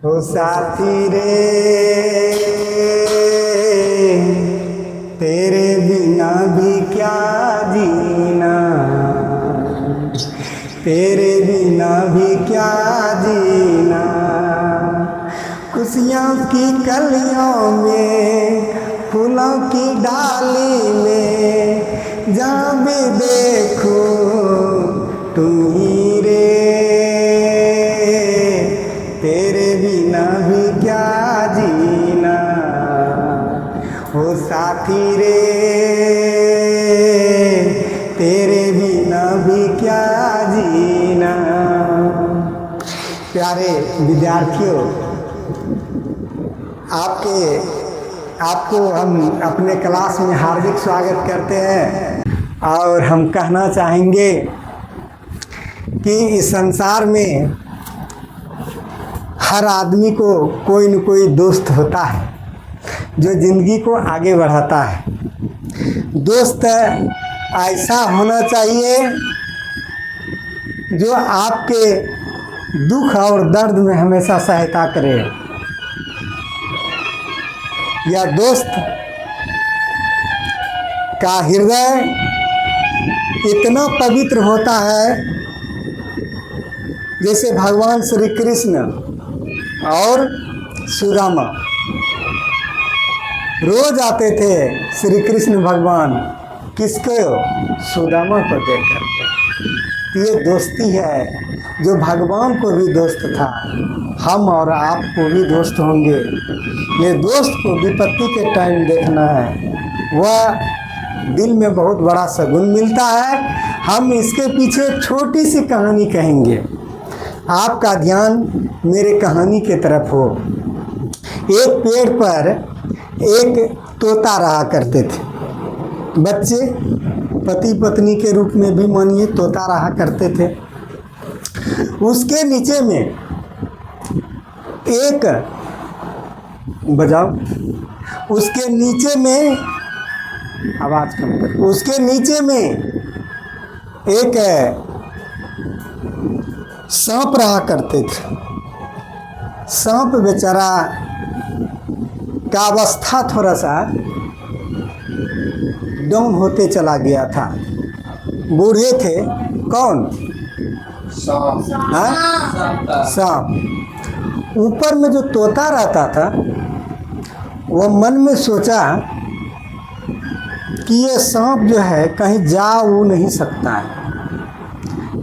ओ साथी रे तेरे बिना भी क्या जीना, तेरे बिना भी क्या जीना। खुशियों की कलियों में फूलों की डाली में जहाँ भी देखो तुम ही रे, तेरे बिना भी क्या जीना। ओ साथी रे तेरे बिना भी क्या जीना। प्यारे विद्यार्थियों, आपको हम अपने क्लास में हार्दिक स्वागत करते हैं और हम कहना चाहेंगे कि इस संसार में हर आदमी को कोई न कोई दोस्त होता है जो ज़िंदगी को आगे बढ़ाता है। दोस्त ऐसा होना चाहिए जो आपके दुख और दर्द में हमेशा सहायता करे। यह दोस्त का हृदय इतना पवित्र होता है जैसे भगवान श्री कृष्ण और सुदामा रोज आते थे श्री कृष्ण भगवान किसको, सुदामा को देख करके। ये दोस्ती है जो भगवान को भी दोस्त था, हम और आपको भी दोस्त होंगे। ये दोस्त को विपत्ति के टाइम देखना है, वह दिल में बहुत बड़ा सगुन मिलता है। हम इसके पीछे छोटी सी कहानी कहेंगे, आपका ध्यान मेरे कहानी के तरफ हो। एक पेड़ पर एक तोता रहा करते थे बच्चे, पति पत्नी के रूप में भी मानिए तोता रहा करते थे। उसके नीचे में एक बजाओ, उसके नीचे में आवाज कम कर, उसके नीचे में एक सांप रहा करते थे। सांप बेचारा का अवस्था थोड़ा सा डाउन होते चला गया था। बूढ़े थे, कौन? सांप। ऊपर में जो तोता रहता था वह मन में सोचा कि ये सांप जो है कहीं जा वो नहीं सकता है,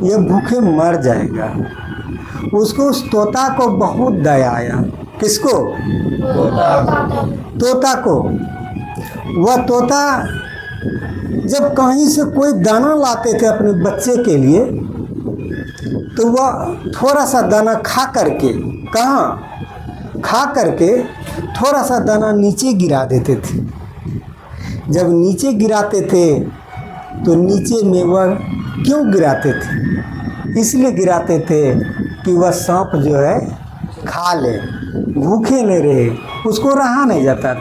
ये भूखे मर जाएगा। उसको उस तोता को बहुत दया आया। किसको? तोता को। वह तोता जब कहीं से कोई दाना लाते थे अपने बच्चे के लिए तो वह थोड़ा सा दाना खा करके, कहाँ खा करके थोड़ा सा दाना नीचे गिरा देते थे। जब नीचे गिराते थे तो नीचे में वह क्यों गिराते थे? इसलिए गिराते थे कि वह सांप जो है खा ले, भूखे नहीं रहे, उसको रहा नहीं जाता था।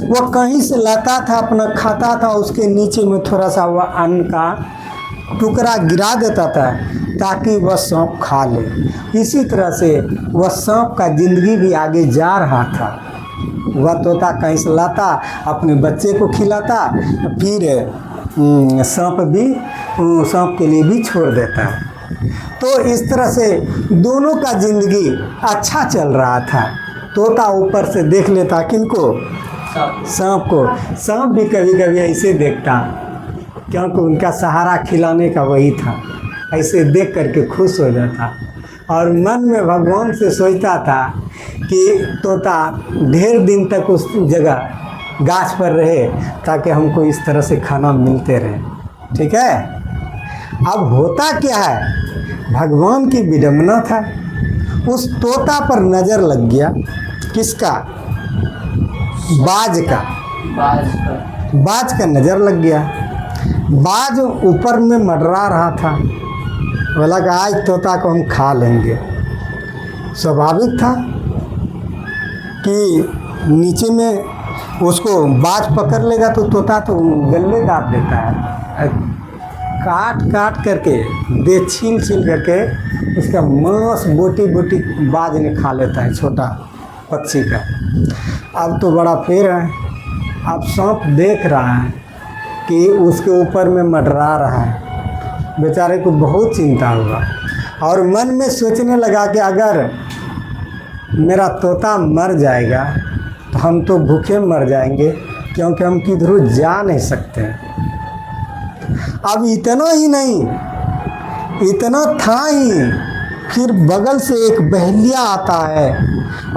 वह कहीं से लाता था, अपना खाता था, उसके नीचे में थोड़ा सा वह अन्न का टुकड़ा गिरा देता था ताकि वह सांप खा ले। इसी तरह से वह सांप का ज़िंदगी भी आगे जा रहा था। वह तोता कहीं से लाता, अपने बच्चे को खिलाता, फिर सांप के लिए भी छोड़ देता। तो इस तरह से दोनों का ज़िंदगी अच्छा चल रहा था। तोता ऊपर से देख लेता किनको? सांप को। सांप भी कभी कभी ऐसे देखता क्योंकि उनका सहारा खिलाने का वही था। ऐसे देख करके खुश हो जाता और मन में भगवान से सोचता था कि तोता ढेर दिन तक उस जगह गाछ पर रहे ताकि हमको इस तरह से खाना मिलते रहे। ठीक है। अब होता क्या है, भगवान की विडंबना था। उस तोता पर नज़र लग गया। किसका? बाज का। बाज का नज़र लग गया। बाज ऊपर में मंडरा रहा था। बोला कि आज तोता को हम खा लेंगे। स्वाभाविक था कि नीचे में उसको बाज पकड़ लेगा तो तोता तो गले दाब देता है, काट काट करके दे छील छील करके उसका मांस बोटी बोटी बाज ने खा लेता है, छोटा पक्षी का। अब तो बड़ा पेड़ है, अब सांप देख रहा है कि उसके ऊपर में मंडरा रहा है, बेचारे को बहुत चिंता हुआ और मन में सोचने लगा कि अगर मेरा तोता मर जाएगा तो हम तो भूखे मर जाएंगे, क्योंकि हम किधरों जा नहीं सकते हैं। अब इतना ही नहीं, इतना था ही, फिर बगल से एक बहेलिया आता है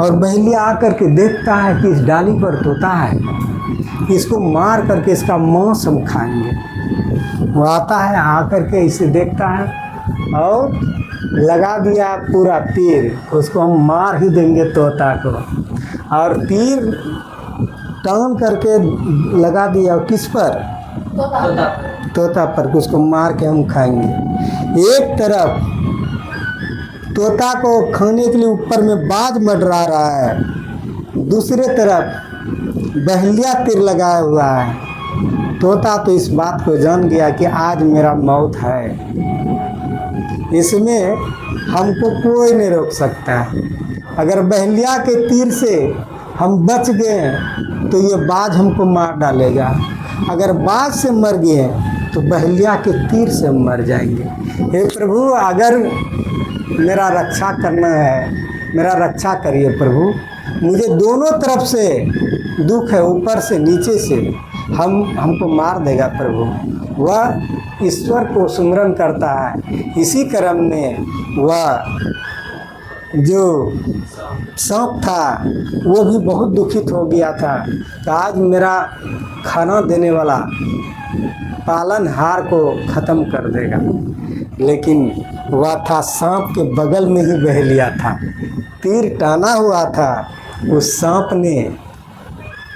और बहेलिया आकर के देखता है कि इस डाली पर तोता है, इसको मार करके इसका मांस हम खाएंगे। वो आता है, आकर के इसे देखता है और लगा दिया पूरा तीर, उसको हम मार ही देंगे तोता को। और तीर टान करके लगा दिया किस पर? तोता पर, उसको मार के हम खाएंगे। एक तरफ तोता को खाने के लिए ऊपर में बाज मंडरा रहा है, दूसरे तरफ बहेलिया तीर लगाया हुआ है। तोता तो इस बात को जान गया कि आज मेरा मौत है, इसमें हमको कोई नहीं रोक सकता। अगर बहेलिया के तीर से हम बच गए तो ये बाज हमको मार डालेगा, अगर बाज से मर गए तो बहेलिया के तीर से मर जाएंगे। हे प्रभु, अगर मेरा रक्षा करना है, मेरा रक्षा करिए प्रभु। मुझे दोनों तरफ से दुख है, ऊपर से नीचे से, हमको मार देगा प्रभु। वह ईश्वर को सुमिरन करता है। इसी क्रम में वह जो सांप था वो भी बहुत दुखित हो गया था कि आज मेरा खाना देने वाला पालनहार को ख़त्म कर देगा। लेकिन वह था सांप के बगल में ही बहेलिया था, तीर टाना हुआ था। उस सांप ने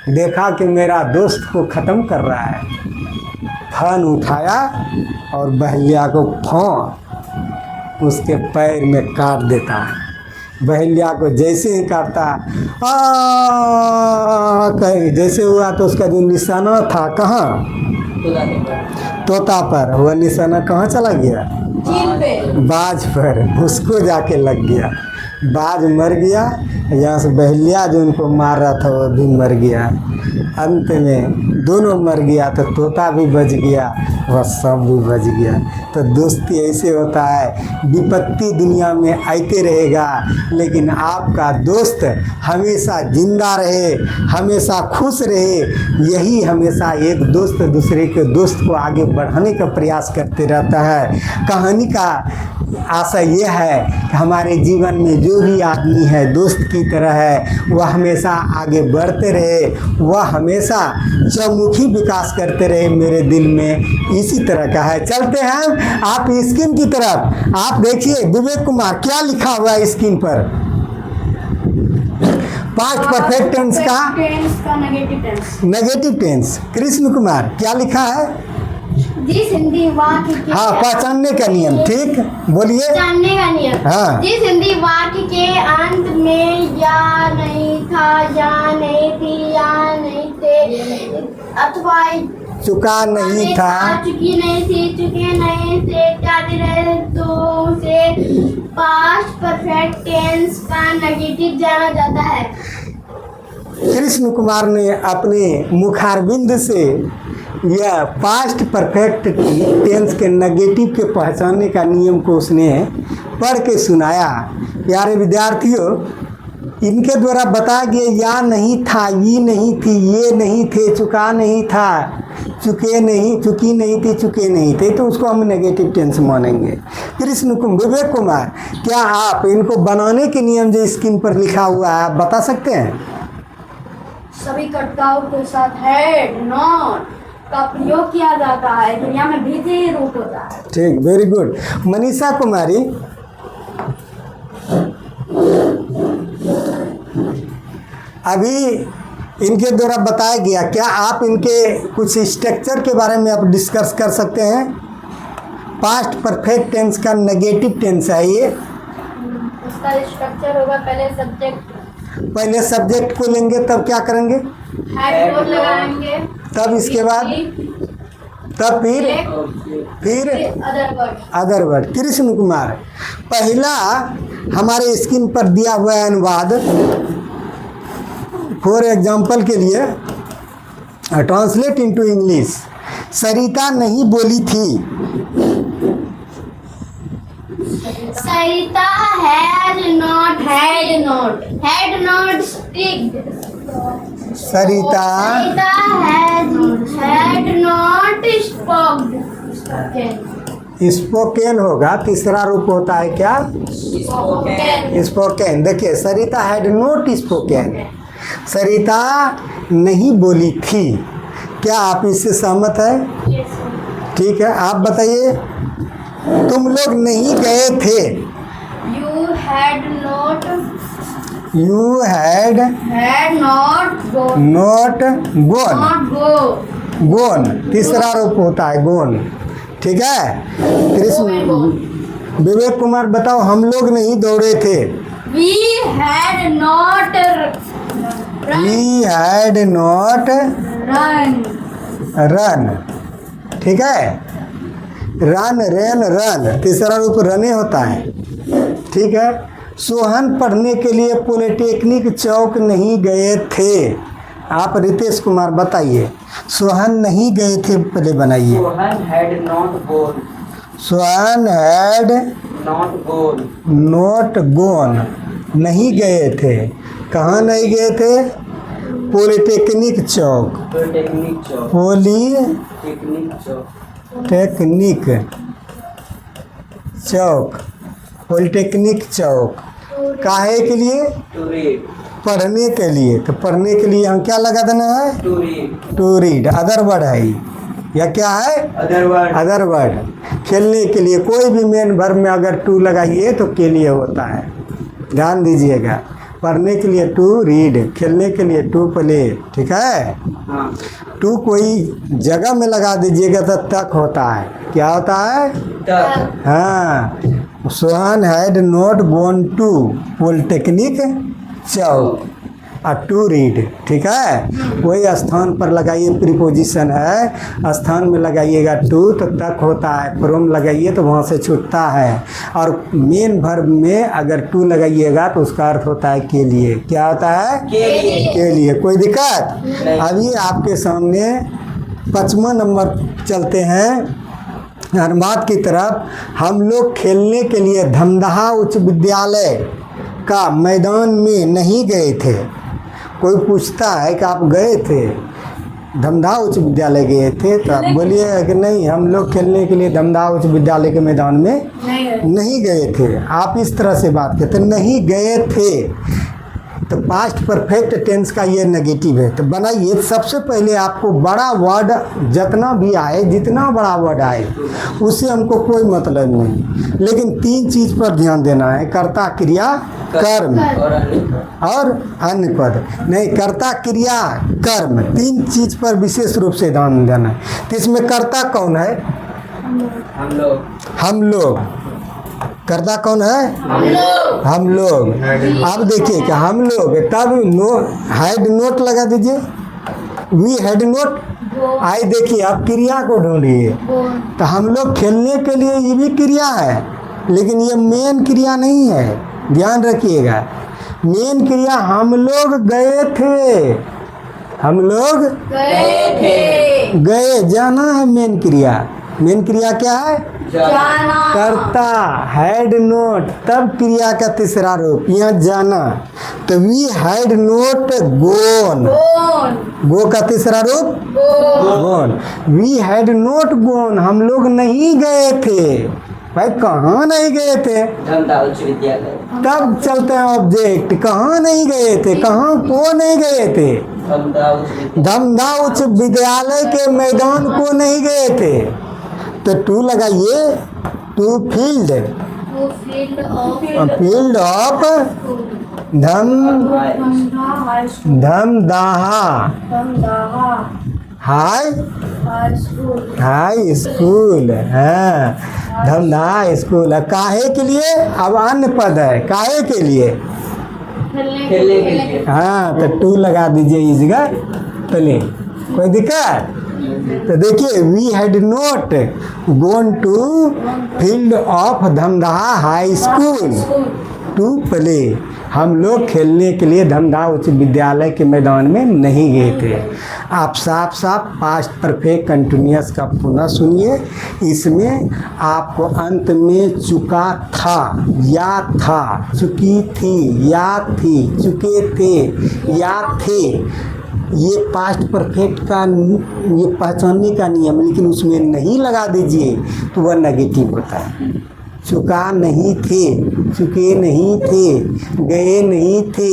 देखा कि मेरा दोस्त को ख़त्म कर रहा है, फन उठाया और बहेलिया को उसके पैर में काट देता है। बहेलिया को जैसे ही काटता कहीं जैसे हुआ तो उसका जो निशाना था कहाँ? तोता पर। वह निशाना कहाँ चला गया? बाज पर, उसको जाके लग गया। बाज मर गया, यहाँ से बहेलिया जो उनको मार रहा था वो भी मर गया। अंत में दोनों मर गया, तो तोता भी बच गया, वह सांप भी बच गया। तो दोस्ती ऐसे होता है, विपत्ति दुनिया में आते रहेगा, लेकिन आपका दोस्त हमेशा जिंदा रहे, हमेशा खुश रहे। यही हमेशा एक दोस्त दूसरे के दोस्त को आगे बढ़ाने का प्रयास करते रहता है। कहानी का आशा यह है कि हमारे जीवन में जो भी आदमी है दोस्त की तरह है, वह हमेशा आगे बढ़ते रहे, वह हमेशा चौमुखी विकास करते रहे मेरे दिल में इसी तरह का है। चलते हैं आप स्क्रीन की तरफ। आप देखिए विवेक कुमार क्या लिखा हुआ है स्क्रीन पर। पास्ट परफेक्ट टेंस का नेगेटिव टेंस। कृष्ण कुमार क्या लिखा है? जिस हिंदी वाक्य के पहचानने का नियम। ठीक, बोलिए। पहचानने का नियम। हाँ। जिस हिंदी वाक्य के अंत में या नहीं था, या नहीं थी, या नहीं थे अथवा चुका नहीं था, चुकी नहीं थी, चुके नहीं थे इत्यादि रहे तो उसे पास्ट परफेक्ट टेंस का नेगेटिव जाना जाता है। कृष्ण कुमार ने अपने मुखारबिंद से यह पास्ट परफेक्ट टेंस के नेगेटिव के पहचानने का नियम को उसने पढ़ के सुनाया। प्यारे विद्यार्थियों, इनके द्वारा बताया गया या नहीं था, ये नहीं थी, ये नहीं थे, चुका नहीं था, चुके नहीं, चुकी नहीं थी, चुके नहीं थे, तो उसको हम नेगेटिव टेंस मानेंगे। कृष्ण कुमार, विवेक कुमार, क्या आप इनको बनाने के नियम जो स्क्रीन पर लिखा हुआ है आप बता सकते हैं? सभी कर्ताओं के साथ है नॉट का प्रयोग किया जाता है, दुनिया में भी रूप होता है। ठीक, वेरी गुड। मनीषा कुमारी, अभी इनके द्वारा बताया गया, क्या आप इनके कुछ स्ट्रक्चर के बारे में आप डिस्कस कर सकते हैं? पास्ट परफेक्ट टेंस का नेगेटिव टेंस है ये। इसका स्ट्रक्चर होगा, पहले सब्जेक्ट को लेंगे, तब क्या करेंगे? हेड लगाएंगे, तब इसके बाद, तब फिर फिर other word, other word. Krishna Kumar, पहला हमारे स्क्रीन पर दिया हुआ है अनुवाद। फॉर एग्जाम्पल के लिए ट्रांसलेट इनटू इंग्लिश। सरिता नहीं बोली थी। Sarita had not sticked. Sarita Sarita had not spoken. Spoken होगा, तीसरा रूप होता है क्या? स्पोकेन। देखिए, सरिता हैड नॉट स्पोकेन, सरिता नहीं बोली थी। क्या आप इससे सहमत है? ठीक है, आप बताइए। तुम लोग नहीं गए थे। You had not नॉट गोन। गोन तीसरा रूप होता है, गोन। ठीक है। कृष्ण विवेक कुमार, बताओ, हम लोग नहीं दौड़े थे। We had not we had not run. Run. ठीक है, रन, रेन, रन, तीसरा रूप रने होता है। ठीक है। सोहन पढ़ने के लिए पॉलिटेक्निक चौक नहीं गए थे। आप रितेश कुमार बताइए, सोहन नहीं गए थे, पहले बनाइए। Sohan had not gone. Sohan had not gone, नहीं गए थे। कहाँ नहीं गए थे? Polytechnic Chowk. Polytechnic Chowk. Polytechnic Chowk. Polytechnic Chowk काहे के लिए? To read. पढ़ने के लिए। तो पढ़ने के लिए हम क्या लगा देना है? To read. To read. Other word है ये। या क्या है? Other word. Other word. खेलने के लिए कोई भी मेन वर्ब में अगर टू लगाइए तो के लिए होता है, ध्यान दीजिएगा। पढ़ने के लिए टू रीड, खेलने के लिए टू प्ले। ठीक है। हाँ। टू कोई जगह में लगा दीजिएगा तो तक होता है। क्या होता है? तक। हाँ। Sohan had not gone to polytechnic Chowk to read. ठीक है। कोई स्थान पर लगाइए, प्रीपोजिशन है, स्थान में लगाइएगा टू तो तक होता है, फ्रॉम लगाइए तो वहाँ से छूटता है। और मेन वर्ब में अगर टू लगाइएगा तो उसका अर्थ होता है के लिए। क्या होता है? के लिए। कोई दिक्कत? अभी आपके सामने 5वां नंबर चलते हैं अनुवाद की तरफ। हम लोग खेलने के लिए धमदाहा उच्च विद्यालय का मैदान में नहीं गए थे। कोई पूछता है कि आप गए थे, धमदाहा उच्च विद्यालय गए थे, तो आप बोलिए कि नहीं, हम लोग खेलने के लिए धमदाहा उच्च विद्यालय के मैदान में नहीं गए थे। आप इस तरह से बात करते, नहीं गए थे तो पास्ट परफेक्ट टेंस का ये नेगेटिव है। तो बनाइए, सबसे पहले आपको बड़ा वर्ड जितना भी आए, जितना बड़ा वर्ड आए उससे हमको कोई मतलब नहीं, लेकिन 3 चीज़ पर ध्यान देना है। कर्ता, क्रिया, कर्म और अन्य पद। नहीं, कर्ता, क्रिया, कर्म, 3 चीज़ पर विशेष रूप से ध्यान देना है। तो इसमें कर्ता कौन है? हम लोग। कर्ता कौन है? हम लोग। अब देखिए कि हम लोग, तब हैड नोट लगा दीजिए, वी हैड नोट। आई देखिए, आप क्रिया को ढूंढिए। तो हम लोग खेलने के लिए ये भी क्रिया है, लेकिन ये मेन क्रिया नहीं है, ध्यान रखिएगा। मेन क्रिया हम लोग गए थे, हम लोग गए, जाना है मेन क्रिया। मेन क्रिया क्या है? जाना। कर्ता हैड नोट, तब क्रिया का तीसरा रूप यहाँ जाना। तो वी हैड नोट गोन, गो का तीसरा रूप गोन। वी हैड नोट गोन, हम लोग नहीं गए थे। भाई कहाँ नहीं गए थे? धमदाहा उच्च विद्यालय। तब चलते हैं ऑब्जेक्ट, कहाँ नहीं गए थे, कहाँ को नहीं गए थे? धमदाहा उच्च विद्यालय के मैदान को नहीं गए थे। तो टू लगाइए, to field of Dhamdaha high school. हाँ, धमदाहा स्कूल। काहे के लिए? अब अन्य पद है, काहे के लिए? खेलने के लिए। हाँ, तो टू लगा दीजिए इस जगह पहले। कोई दिक्कत? तो देखिए, we had not gone to field of Dhamdaha high school to play. हम लोग खेलने के लिए धमदाहा उच्च विद्यालय के मैदान में नहीं गए थे। आप साफ साफ पास्ट परफेक्ट कंटिन्यूअस का पुनः सुनिए। इसमें आपको अंत में चुका था, या था, चुकी थी, या थी, चुके थे, या थे, ये पास्ट परफेक्ट का ये पहचानने का नियम, लेकिन उसमें नहीं लगा दीजिए तो वह नेगेटिव होता है। चुका नहीं थे, चुके नहीं थे, गए नहीं थे,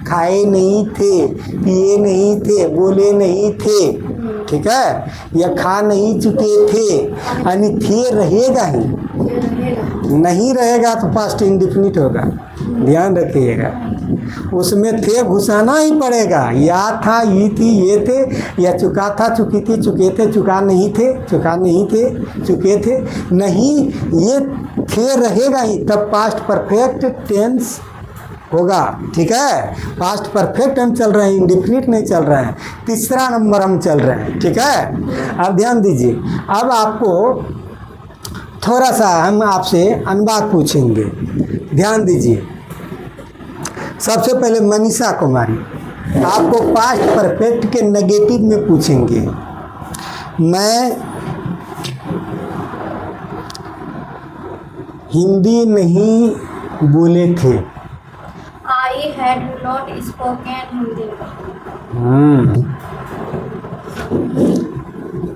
खाए नहीं थे, पिए नहीं थे, बोले नहीं थे, ठीक है, या खा नहीं चुके थे, यानी थे रहेगा ही, नहीं रहेगा तो पास्ट इंडिफिनिट होगा, ध्यान रखिएगा। उसमें थे घुसाना ही पड़ेगा, या था, ये थी, ये थे, या चुका था, चुकी थी, चुके थे, चुका नहीं थे, चुका नहीं थे, चुके थे, नहीं, ये थे रहेगा ही, तब पास्ट परफेक्ट टेंस होगा, ठीक है। पास्ट परफेक्ट हम चल रहे हैं, इंडिफिनिट नहीं चल रहे हैं, तीसरा नंबर हम चल रहे हैं, ठीक है। अब ध्यान दीजिए, अब आपको थोड़ा सा हम आपसे अनुवाद पूछेंगे, ध्यान दीजिए। सबसे पहले मनीषा कुमारी, आपको पास्ट परफेक्ट के नेगेटिव में पूछेंगे। मैं हिंदी नहीं बोले थे। I had not spoken Hindi.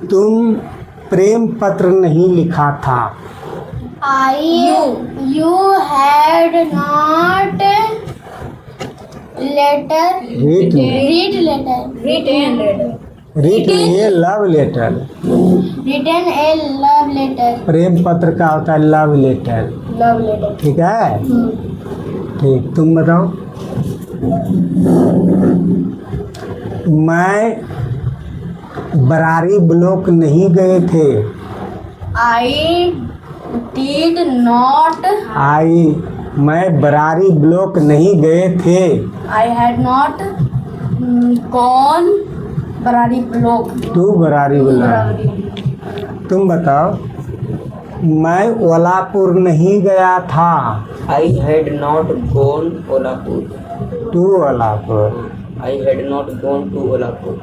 तुम प्रेम पत्र नहीं लिखा था। You had not Written a love letter। written a love letter. प्रेम पत्र का होता है लव लेटर, Love letter. ठीक है। ठीक, तुम बताओ। मैं बरारी ब्लॉक नहीं गए थे। I did not. मैं बरारी ब्लॉक नहीं गए थे। I had not gone Barari block. तू बरारी ब्लॉक। तुम बताओ। मैं ओलापुर नहीं गया था। I had not gone Olapur. तू Olapur. I had not gone to Olapur.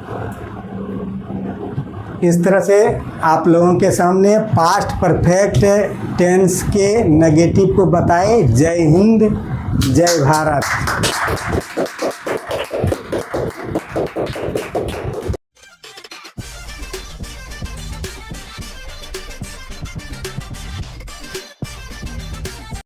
इस तरह से आप लोगों के सामने पास्ट परफेक्ट टेंस के नेगेटिव को बताए। जय हिंद, जय भारत।